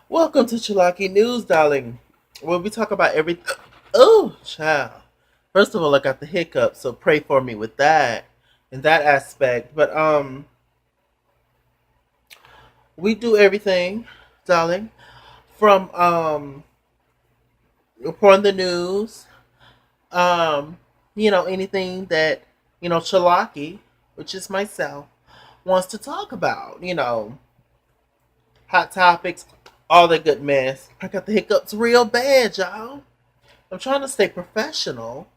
Welcome to Chalaki News, darling. Where we talk about everything. Oh, child. First of all, I got the hiccup, so pray for me with that in that aspect. But we do everything, darling, from reporting the news, um, anything that Chalaki, which is myself, wants to talk about. Hot topics, all that good mess. I got the hiccups real bad, y'all. I'm trying to stay professional,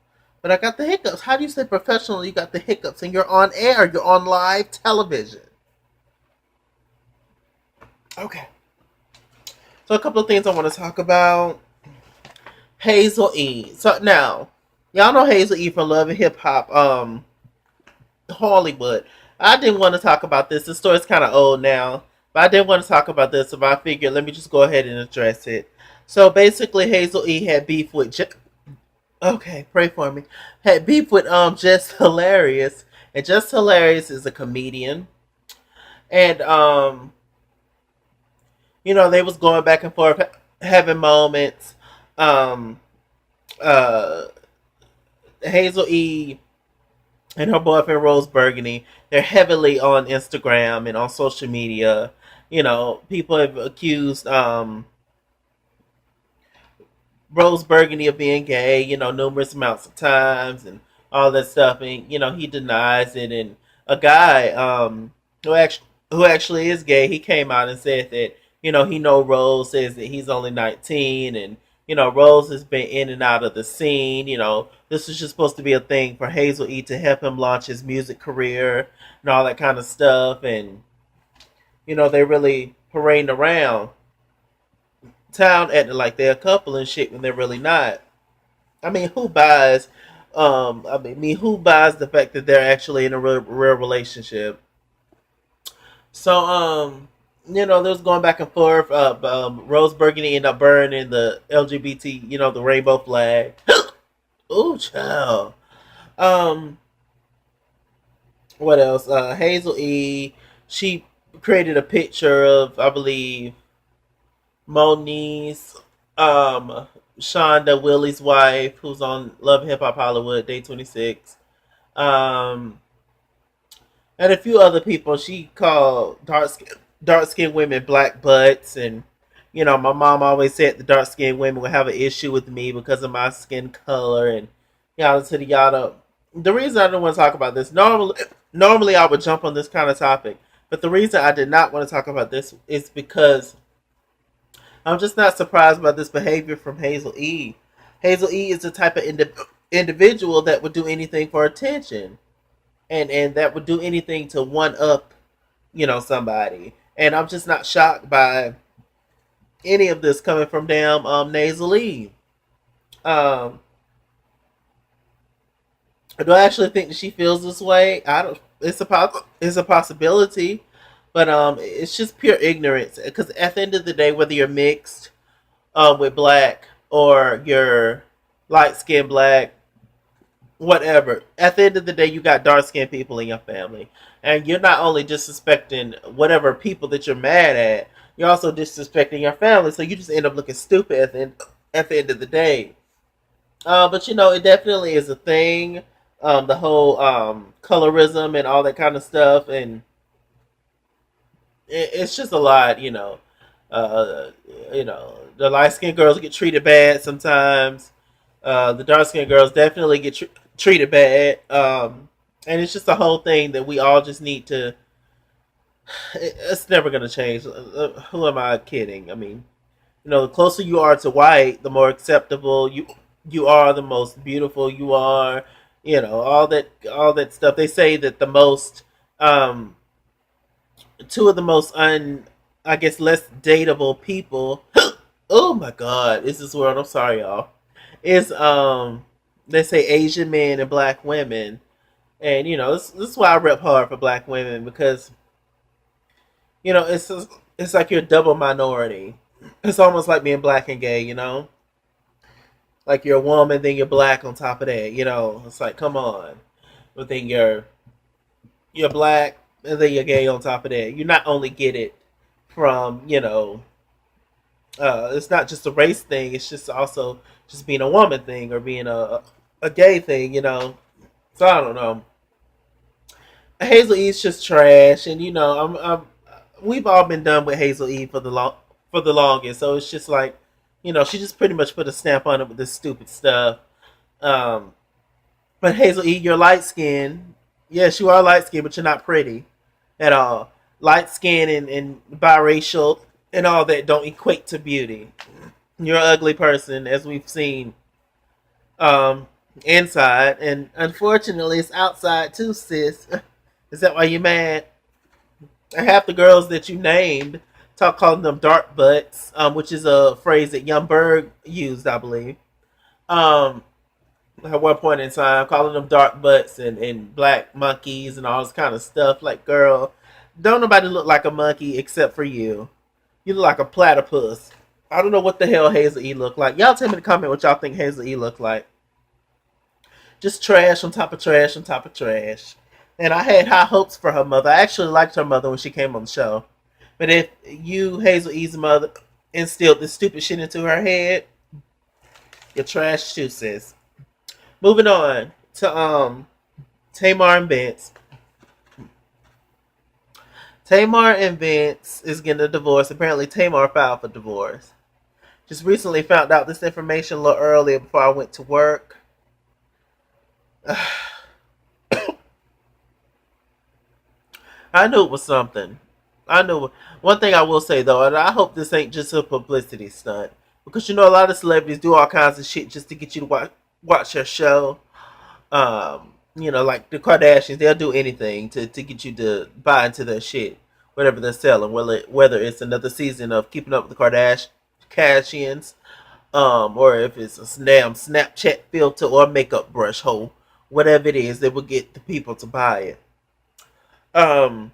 but I got the hiccups. How do you stay professional? You got the hiccups and you're on air, you're on live television. Okay. So, a couple of things I want to talk about. Hazel E. So, now, y'all know Hazel E from Love and Hip Hop, Hollywood. I didn't want to talk about this. The story's kind of old now, but I didn't want to talk about this, so I figured let me just go ahead and address it. So, basically, Hazel E had beef with Okay, pray for me. Had beef with Just Hilarious, and Just Hilarious is a comedian, and they was going back and forth, having moments. Um, uh, Hazel E and her boyfriend Rose Burgundy, they're heavily on Instagram and on social media. People have accused Rose Burgundy of being gay, numerous amounts of times and all that stuff, and he denies it. And a guy who actually is gay, he came out and said that he know Rose says that he's only 19, and Rose has been in and out of the scene. This is just supposed to be a thing for Hazel E to help him launch his music career and all that kind of stuff, and they really parading around town acting like they're a couple and shit when they're really not. I mean, who buys? Who buys the fact that they're actually in a real relationship? So, there's going back and forth. Rose Burgundy ended up burning the LGBT, the rainbow flag. Ooh, child. Um, what else? Hazel E. She created a picture of, I believe, Moniece, Shonda Willie's wife, who's on Love Hip Hop Hollywood, Day 26. Um, and a few other people. She called dark skinned women black butts, and my mom always said the dark skinned women would have an issue with me because of my skin color and yada to the yada. The reason I don't want to talk about this normally I would jump on this kind of topic, but the reason I did not want to talk about this is because I'm just not surprised by this behavior from Hazel E. Hazel E is the type of individual that would do anything for attention, and that would do anything to one up, somebody. And I'm just not shocked by any of this coming from damn Nazel E. Um, do I actually think that she feels this way? I don't. It's a possibility, but it's just pure ignorance. Because at the end of the day, whether you're mixed with black or you're light skinned black, whatever. At the end of the day, you got dark skinned people in your family, and you're not only disrespecting whatever people that you're mad at, you're also disrespecting your family. So you just end up looking stupid at the end of the day. But it definitely is a thing. The whole colorism and all that kind of stuff, and it's just a lot. Uh, the light skinned girls get treated bad sometimes. The dark skinned girls definitely get treated bad. And it's just a whole thing that we all just need to. It's never gonna change. Who am I kidding? I mean, the closer you are to white, the more acceptable you are, the most beautiful you are. All that stuff. They say that the most two of the most I guess less dateable people. Oh my god, is this world? I'm sorry, y'all. Is they say Asian men and black women, and this is why I rep hard for black women because it's like you're a double minority. It's almost like being black and gay. Like you're a woman, then you're black on top of that. It's like come on, but then you're black and then you're gay on top of that. You not only get it from It's not just a race thing. It's just also just being a woman thing or being a gay thing. So I don't know. Hazel Eve's just trash, and we've all been done with Hazel Eve for the longest. So it's just like, she just pretty much put a stamp on it with this stupid stuff. Um, but Hazel Eve, you're light skinned. Yes, you are light skinned, but you're not pretty at all. Light skin and biracial and all that don't equate to beauty. You're an ugly person, as we've seen um, inside, and unfortunately, it's outside too, sis. Is that why you're mad? Half the girls that you named talk calling them dark butts, which is a phrase that Young Berg used, I believe. Um, at one point in time, calling them dark butts and black monkeys and all this kind of stuff. Like, girl, don't nobody look like a monkey except for you. You look like a platypus. I don't know what the hell Hazel E look like. Y'all tell me in the comment what y'all think Hazel E look like. Just trash on top of trash on top of trash. And I had high hopes for her mother. I actually liked her mother when she came on the show. But if you, Hazel E's mother, instilled this stupid shit into her head, you're trash too, sis. Moving on to Tamar and Vince. Tamar and Vince is getting a divorce. Apparently Tamar filed for divorce. Just recently found out this information a little earlier before I went to work. I knew it was something. I knew. One thing I will say though, and I hope this ain't just a publicity stunt, because a lot of celebrities do all kinds of shit just to get you to watch their show. Like the Kardashians, they'll do anything to get you to buy into their shit, whatever they're selling. Whether it's another season of Keeping Up with the Kardashians, or if it's a damn Snapchat filter or makeup brush hole, whatever it is, they will get the people to buy it. Um,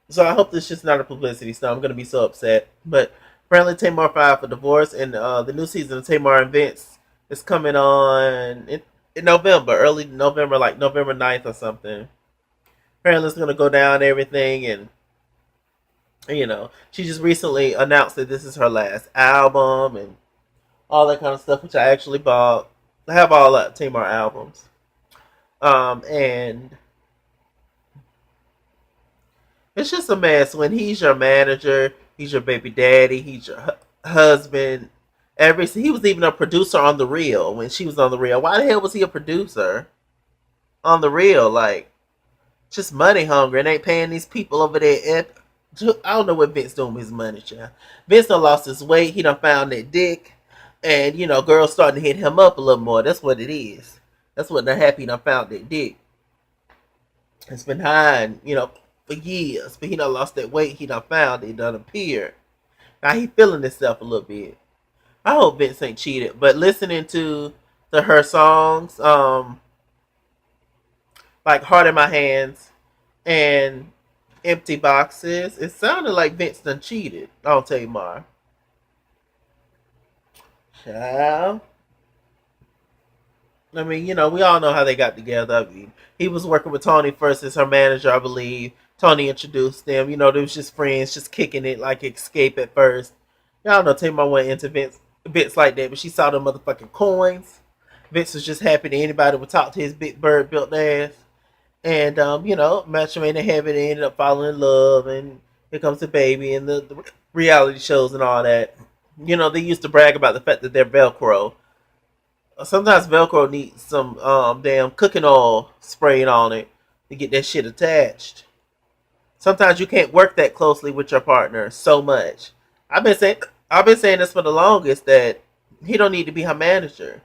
so I hope this is just not a publicity stunt. I'm gonna be so upset. But apparently Tamar filed for divorce, and the new season of Tamar and Vince is coming on in November, early November, like November 9th or something. Apparently it's gonna go down and everything, and she just recently announced that this is her last album and all that kind of stuff, which I actually bought. I have all that Tamar albums. And it's just a mess when he's your manager, he's your baby daddy, he's your husband. He was even a producer on the Real when she was on the Real. Why the hell was he a producer on the Real? Like, just money hungry and ain't paying these people over there. I don't know what Vince doing with his money, child. Vince done lost his weight. He done found that dick, and girls starting to hit him up a little more. That's what it is. That's what they're happy. He done found that dick. It's been hiding, for years, but he done lost that weight. He done found it. He done appeared. Now he feeling himself a little bit. I hope Vince ain't cheated, but listening to her songs, like Heart in My Hands and Empty Boxes, it sounded like Vince done cheated on Tamar. Child. I mean, we all know how they got together. I mean, he was working with Tony first as her manager, I believe. Tony introduced them. They was just friends, just kicking it like Escape at first. Y'all know Tamar went into Vince like that, but she saw the motherfucking coins. Vince was just happy that anybody would talk to his big bird built ass. And, match made in heaven, they ended up falling in love. And here comes the baby and the reality shows and all that. They used to brag about the fact that they're Velcro. Sometimes Velcro needs some damn cooking oil sprayed on it to get that shit attached. Sometimes you can't work that closely with your partner so much. I've been saying this for the longest, that he don't need to be her manager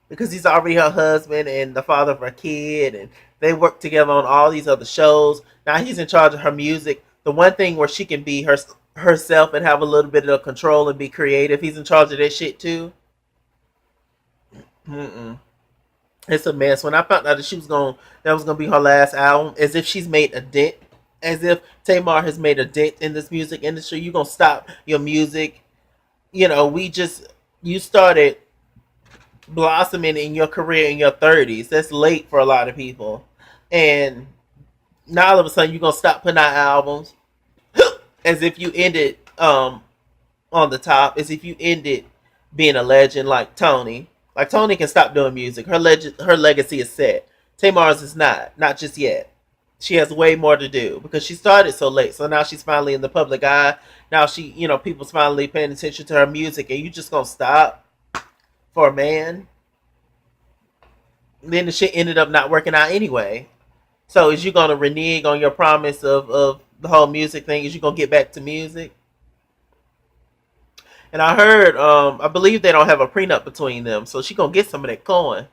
because he's already her husband and the father of her kid, and they work together on all these other shows. Now he's in charge of her music. The one thing where she can be herself and have a little bit of control and be creative, he's in charge of that shit too. Mm-mm. It's a mess. When I found out that was gonna be her last album, as if she's made a dent, as if Tamar has made a dent in this music industry. You gonna stop your music? You started blossoming in your career in your 30s. That's late for a lot of people, and now all of a sudden you're gonna stop putting out albums, as if you ended on the top is if you ended being a legend like Tony. Like Tony can stop doing music. Her legacy is set. Tamar's is not just yet. She has way more to do because she started so late. So now she's finally in the public eye. Now people's finally paying attention to her music, and you just gonna stop for a man? Then the shit ended up not working out anyway. So is you gonna renege on your promise of the whole music thing? Is you gonna get back to music? And I heard, I believe they don't have a prenup between them, so she gonna get some of that coin.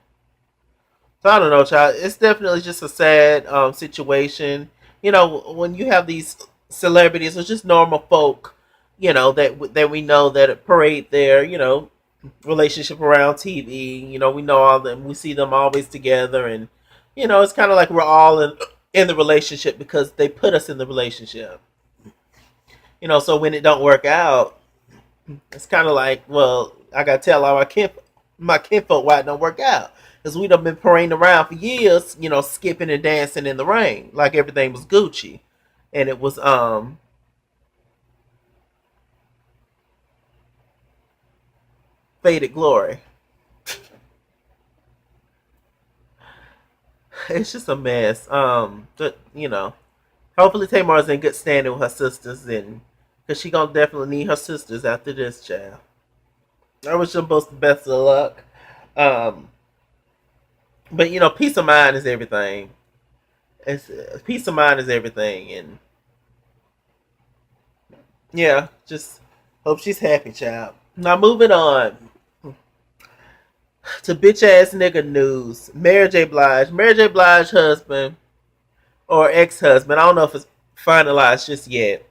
So I don't know, child. It's definitely just a sad situation. When you have these celebrities or just normal folk, that we know that parade their, relationship around TV. We know all them. We see them always together, and it's kind of like we're all in the relationship because they put us in the relationship. So when it don't work out, it's kind of like, well, I gotta tell all my kinfolk why it don't work out. Because we done been parading around for years, skipping and dancing in the rain like everything was Gucci, and it was faded glory. It's just a mess. Hopefully Tamar's in good standing with her sisters, and because she gonna definitely need her sisters after this, child. I wish them both the best of luck. Um, but peace of mind is everything. Peace of mind is everything, and yeah, just hope she's happy, child. Now moving on to bitch ass nigga news. Mary J. Blige husband or ex husband. I don't know if it's finalized just yet.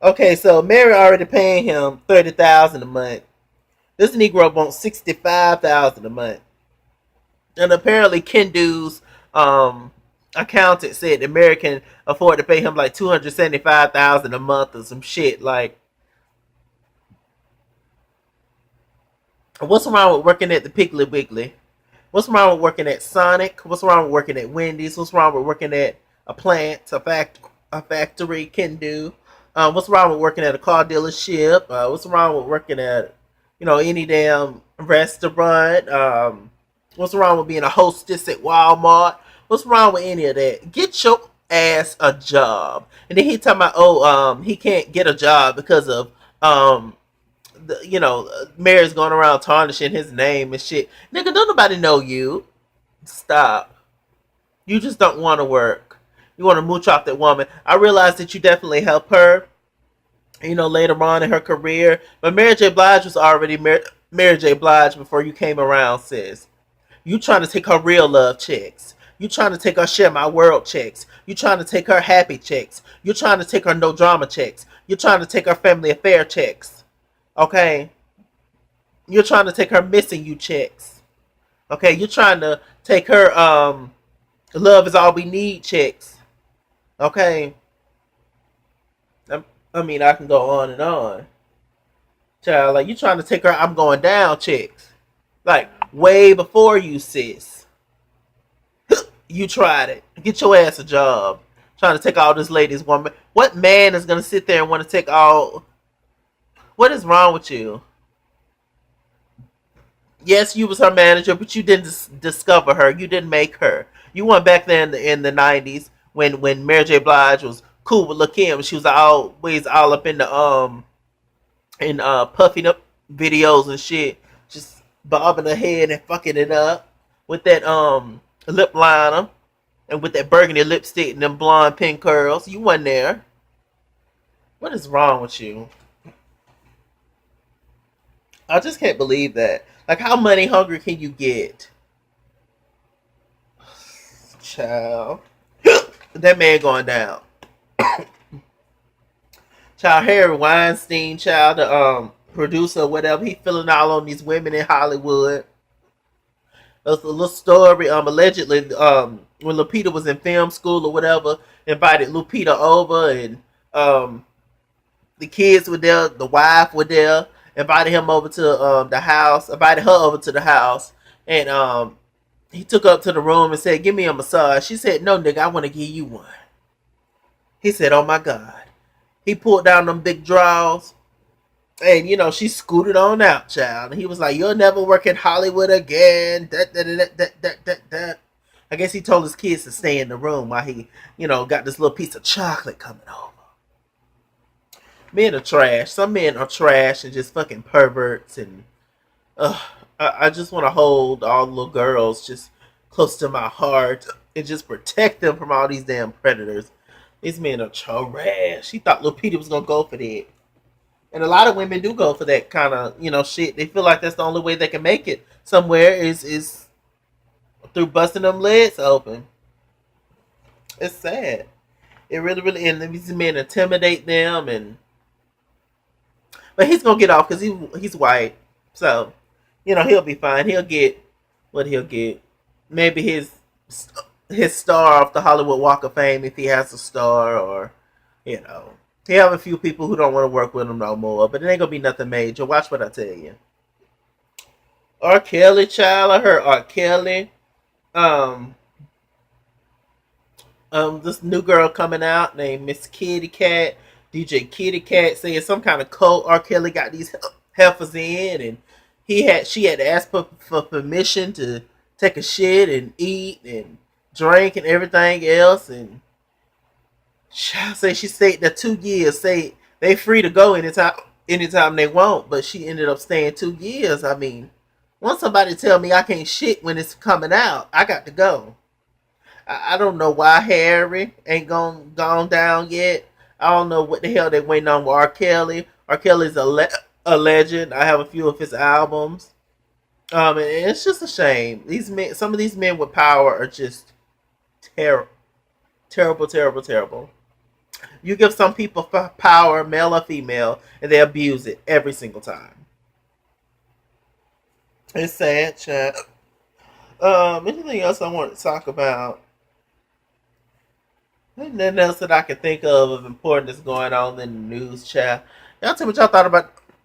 Okay, so Mary already paying him 30,000 a month. This Negro wants 65,000 a month, and apparently Kendu's accountant said the Mary can afford to pay him like 275,000 a month or some shit. Like, what's wrong with working at the Piggly Wiggly? What's wrong with working at Sonic? What's wrong with working at Wendy's? What's wrong with working at a plant, a factory, Kendu? What's wrong with working at a car dealership? What's wrong with working at, any damn restaurant? What's wrong with being a hostess at Walmart? What's wrong with any of that? Get your ass a job. And then he talking about, he can't get a job because of Mary's going around tarnishing his name and shit. Nigga, don't nobody know you. Stop. You just don't want to work. You want to mooch off that woman. I realize that you definitely help her, later on in her career. But Mary J. Blige was already Mary J. Blige before you came around, sis. You trying to take her real love checks. You trying to take her share my world checks. You trying to take her happy checks. You trying to take her no drama checks. You trying to take her family affair checks. Okay? You're trying to take her missing you checks. Okay? You're trying to take her love is all we need checks. Okay? I mean, I can go on and on. Child, like, you trying to take her I'm going down checks. Like, way before you, sis. You tried it. Get your ass a job. Trying to take all this ladies' woman. What man is going to sit there and want to take all... What is wrong with you? Yes, you was her manager, but you didn't discover her. You didn't make her. You went back there in the 90s when Mary J. Blige was cool with Lil' Kim. She was always all up in the puffing up videos and shit, just bobbing her head and fucking it up with that lip liner and with that burgundy lipstick and them blonde pink curls. You wasn't there. What is wrong with you? I just can't believe that. Like, how money hungry can you get? Child. That man going down. Child, Harry Weinstein, child, the producer or whatever, he feeling all on these women in Hollywood. There's a little story, allegedly, when Lupita was in film school or whatever, invited Lupita over, and the kids were there, the wife were there, invited him over to the house, invited her over to the house, and he took her up to the room and said, "Give me a massage." She said, "No, nigga, I want to give you one." He said, "Oh my God." He pulled down them big drawers And she scooted on out, child. And he was like, "You'll never work in Hollywood again." That. I guess he told his kids to stay in the room while he, got this little piece of chocolate coming over. Men are trash. Some men are trash and just fucking perverts. And I just want to hold all the little girls just close to my heart and just protect them from all these damn predators. These men are trash. He thought Lil Peter was gonna go for that. And a lot of women do go for that kind of, shit. They feel like that's the only way they can make it somewhere is through busting them legs open. It's sad. It really, really, and these men intimidate them, but he's gonna get off because he's white, so he'll be fine. He'll get what he'll get. Maybe his star off the Hollywood Walk of Fame if he has a star, or he have a few people who don't want to work with him no more, but it ain't gonna be nothing major. Watch what I tell you. R. Kelly, child, I heard R. Kelly. Um, this new girl coming out named Miss Kitty Cat, DJ Kitty Cat, saying some kind of cult R. Kelly got these heifers in, and she had to ask for permission to take a shit and eat and drink and everything else, and she stayed there 2 years. Say they free to go anytime they want, but she ended up staying 2 years. I mean, once somebody tell me I can't shit when it's coming out, I got to go. I don't know why Harry ain't gone down yet. I don't know what the hell they waiting on with R. Kelly. R. Kelly's a legend. I have a few of his albums. And it's just a shame. Some of these men with power are just terrible, terrible, terrible, terrible. You give some people power, male or female, and they abuse it every single time. It's sad, chat. Anything else I want to talk about? Nothing else that I can think of important that's going on in the news, chat. Y'all tell me what y'all thought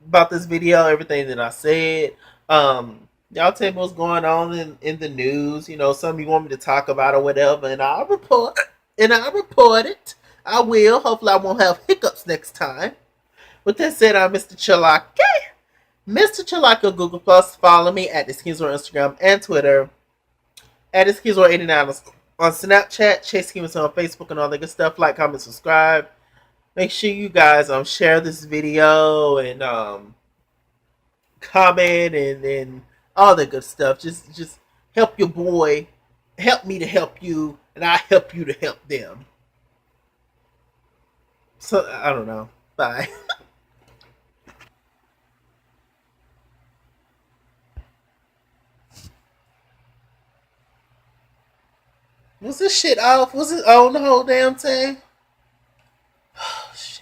about this video, everything that I said. Y'all tell me what's going on in the news. Some you want me to talk about or whatever, and I'll report. And I'll report it. I will. Hopefully, I won't have hiccups next time. With that said, I'm Mr. Chalaki. Mr. Chalaki on Google Plus. Follow me at the Skins on Instagram and Twitter. At the Skins 89 on Snapchat. Chase Skins on Facebook and all that good stuff. Like, comment, subscribe. Make sure you guys share this video and comment and all that good stuff. Just help your boy. Help me to help you, and I help you to help them. So I don't know. Bye. Was this shit off? Was it on the whole damn thing?